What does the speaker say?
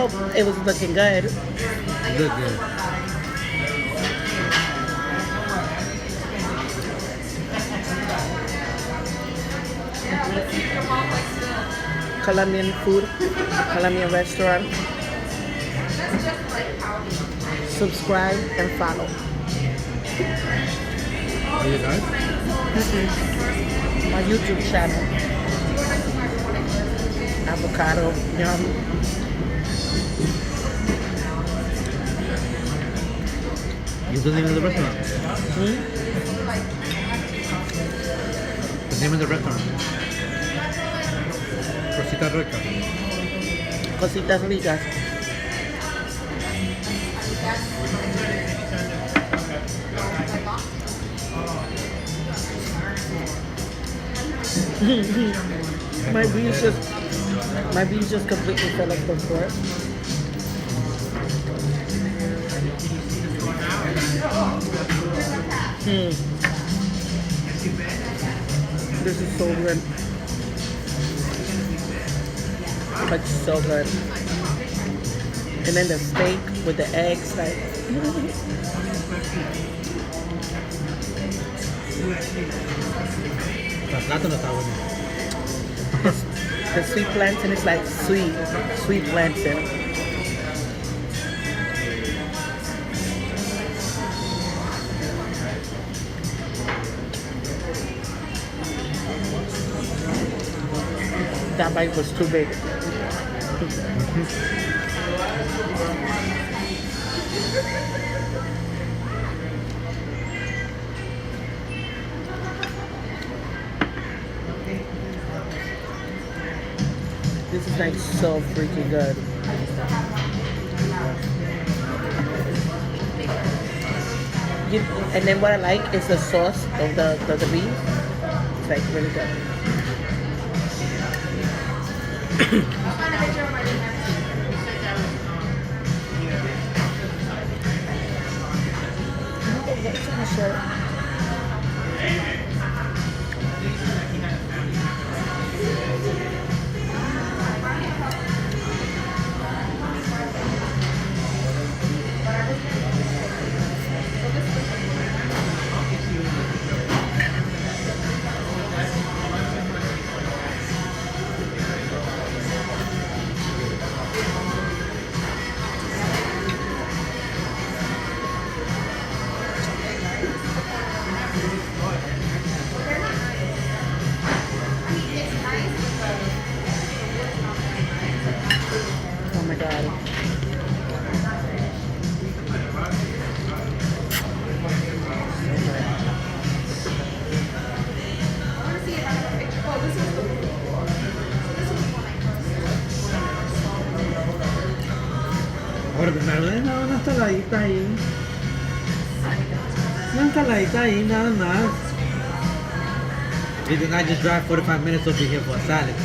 hope it was looking good. Look good. Colombian food, Colombian restaurant. Subscribe and follow. Are you guys? My YouTube channel. Avocado, yum. Use the name of the restaurant. The name of the restaurant. Cosita Rica. Cositas ricas. My beans just completely fell off the floor. This is so good. But so good. And then the steak with the eggs, like La plátano está bueno. the sweet plantain is like sweet plantain. That bite was too big. This is like so freaking good. And then what I like is the sauce of the beef. It's like really good. That's my shirt. Oh my god. Ahora primero, una saladita ahí. Una saladita ahí, nada más. We did not just drive 45 minutes over here for a salad.